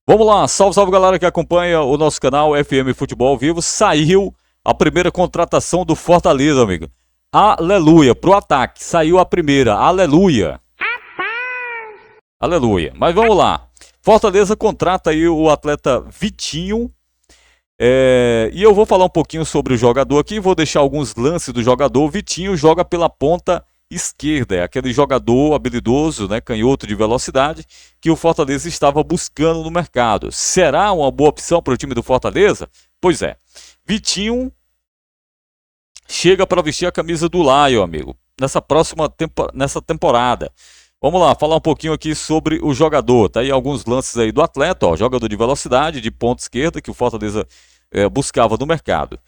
Vamos lá, salve, salve galera que acompanha o nosso canal FM Futebol ao Vivo. Saiu a primeira contratação do Fortaleza, amigo. Aleluia, pro ataque, saiu a primeira, aleluia. Aleluia, mas vamos lá. Fortaleza contrata aí o atleta Vitinho. E eu vou falar um pouquinho sobre o jogador aqui, vou deixar alguns lances do jogador. O Vitinho joga pela ponta esquerda, é aquele jogador habilidoso, né, canhoto de velocidade, que o Fortaleza estava buscando no mercado. Será uma boa opção para o time do Fortaleza? Pois é. Vitinho chega para vestir a camisa do Lion, amigo, nessa temporada. Vamos lá, falar um pouquinho aqui sobre o jogador. Tá aí alguns lances aí do atleta, ó, jogador de velocidade, de ponta esquerda, que o Fortaleza buscava no mercado.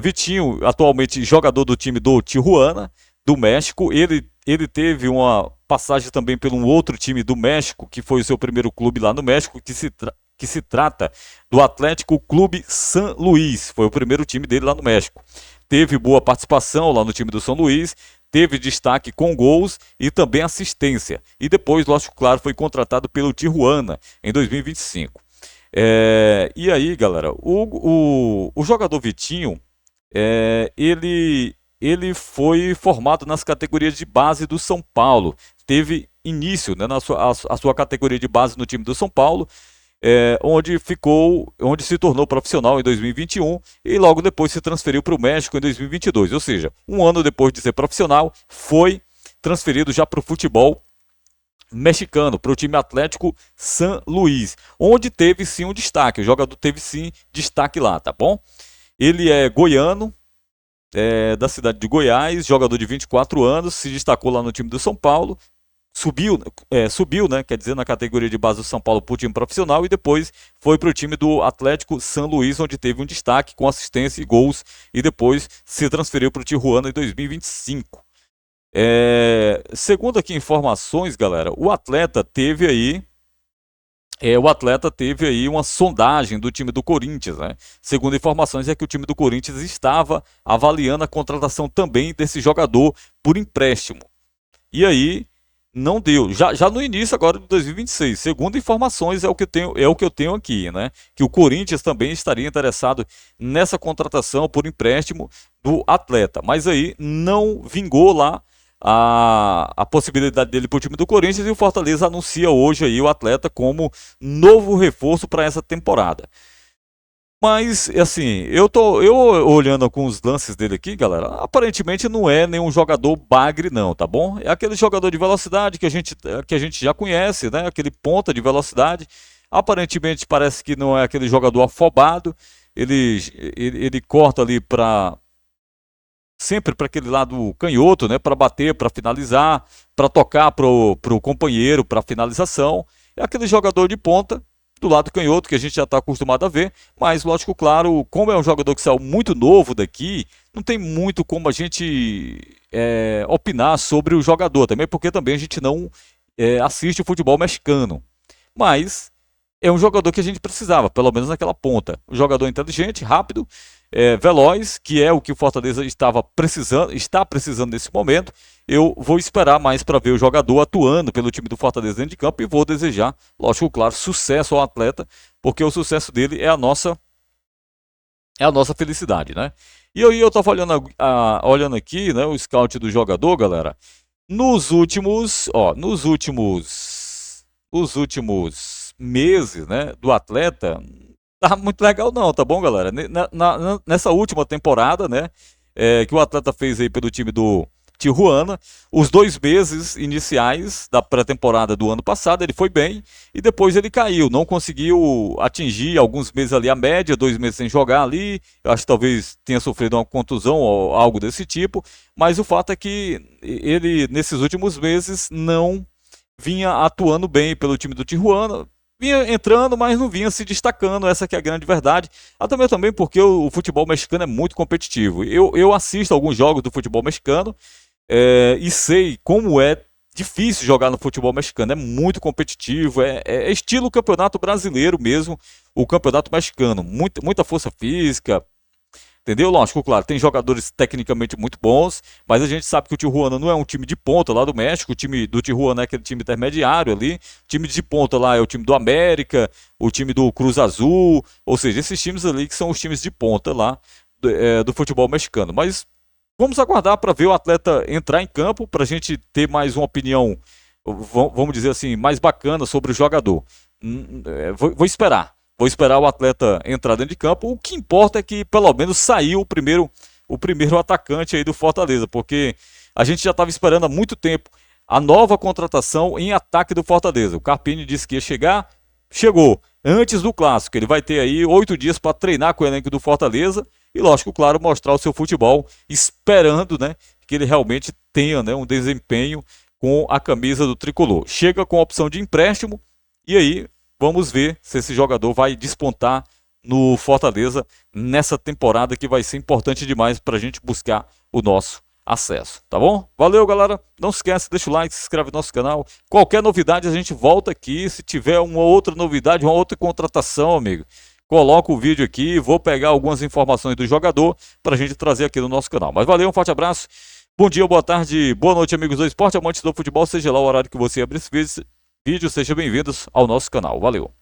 Vitinho, atualmente jogador do time do Tijuana, do México. Ele teve uma passagem também pelo um outro time do México, que foi o seu primeiro clube lá no México, que se trata do Atlético Clube San Luis. Foi o primeiro time dele lá no México. Teve boa participação lá no time do São Luís, teve destaque com gols e também assistência. E depois, lógico, claro, foi contratado pelo Tijuana em 2025. E aí, galera, o jogador Vitinho, ele foi formado nas categorias de base do São Paulo. Teve início, né, a sua categoria de base no time do São Paulo, onde se tornou profissional em 2021 e logo depois se transferiu para o México em 2022. Ou seja, um ano depois de ser profissional, foi transferido já para o futebol mexicano, para o time Atlético San Luis, onde teve sim um destaque. O jogador teve sim destaque lá, tá bom? Ele é goiano, da cidade de Goiás, jogador de 24 anos, se destacou lá no time do São Paulo, subiu, né, quer dizer, na categoria de base do São Paulo para o time profissional e depois foi para o time do Atlético San Luis, onde teve um destaque com assistência e gols e depois se transferiu para o Tijuana em 2025. Segundo aqui informações, galera, o atleta teve aí uma sondagem do time do Corinthians, né? Segundo informações, é que o time do Corinthians estava avaliando a contratação também desse jogador por empréstimo. E aí não deu. Já no início agora de 2026, segundo informações é o que eu tenho aqui, né? Que o Corinthians também estaria interessado nessa contratação por empréstimo do atleta, mas aí não vingou lá a possibilidade dele para o time do Corinthians e o Fortaleza anuncia hoje aí o atleta como novo reforço para essa temporada. Mas, assim, eu olhando com os lances dele aqui, galera, aparentemente não é nenhum jogador bagre não, tá bom? É aquele jogador de velocidade que a gente já conhece, né? Aquele ponta de velocidade. Aparentemente parece que não é aquele jogador afobado. Ele corta ali sempre para aquele lado canhoto, né? Para bater, para finalizar, para tocar pro companheiro, para finalização. É aquele jogador de ponta do lado canhoto que a gente já está acostumado a ver, mas lógico, claro, como é um jogador que saiu muito novo daqui, não tem muito como a gente opinar sobre o jogador, também porque também a gente não assiste o futebol mexicano. Mas é um jogador que a gente precisava, pelo menos naquela ponta. Um jogador inteligente, rápido, veloz, que é o que o Fortaleza está precisando nesse momento. Eu vou esperar mais para ver o jogador atuando pelo time do Fortaleza dentro de campo e vou desejar, lógico, claro, sucesso ao atleta, porque o sucesso dele é a nossa felicidade, né? E aí eu estava olhando aqui, né, o scout do jogador, galera. Os últimos meses, né, do atleta, tá muito legal não, tá bom, galera? Nessa última temporada, né, que o atleta fez aí pelo time do Tijuana, os 2 meses iniciais da pré-temporada do ano passado, ele foi bem e depois ele caiu, não conseguiu atingir alguns meses ali a média, 2 meses sem jogar ali, eu acho que talvez tenha sofrido uma contusão ou algo desse tipo, mas o fato é que ele, nesses últimos meses, não vinha atuando bem pelo time do Tijuana, vinha entrando, mas não vinha se destacando, essa que é a grande verdade. Também porque o futebol mexicano é muito competitivo. Eu assisto alguns jogos do futebol mexicano e sei como é difícil jogar no futebol mexicano. É muito competitivo, é estilo campeonato brasileiro mesmo, o campeonato mexicano. Muita força física, Entendeu? Lógico, claro, tem jogadores tecnicamente muito bons, mas a gente sabe que o Tijuana não é um time de ponta lá do México, o time do Tijuana é aquele time intermediário ali, o time de ponta lá é o time do América, o time do Cruz Azul, ou seja, esses times ali que são os times de ponta lá do futebol mexicano. Mas vamos aguardar para ver o atleta entrar em campo, para a gente ter mais uma opinião, vamos dizer assim, mais bacana sobre o jogador. Vou esperar. Vou esperar o atleta entrar dentro de campo. O que importa é que pelo menos saiu o primeiro atacante aí do Fortaleza, porque a gente já estava esperando há muito tempo a nova contratação em ataque do Fortaleza. O Carpini disse que ia chegar, chegou antes do clássico. Ele vai ter aí 8 dias para treinar com o elenco do Fortaleza e, lógico, claro, mostrar o seu futebol, esperando, né, que ele realmente tenha, né, um desempenho com a camisa do tricolor. Chega com a opção de empréstimo e aí vamos ver se esse jogador vai despontar no Fortaleza nessa temporada que vai ser importante demais para a gente buscar o nosso acesso, tá bom? Valeu, galera. Não esquece, deixa o like, se inscreve no nosso canal. Qualquer novidade a gente volta aqui. Se tiver uma outra novidade, uma outra contratação, amigo, coloca o vídeo aqui. Vou pegar algumas informações do jogador para a gente trazer aqui no nosso canal. Mas valeu, um forte abraço. Bom dia, boa tarde, boa noite, amigos do esporte, amantes do futebol, seja lá o horário que você abrir esse vídeo, sejam bem-vindos ao nosso canal. Valeu!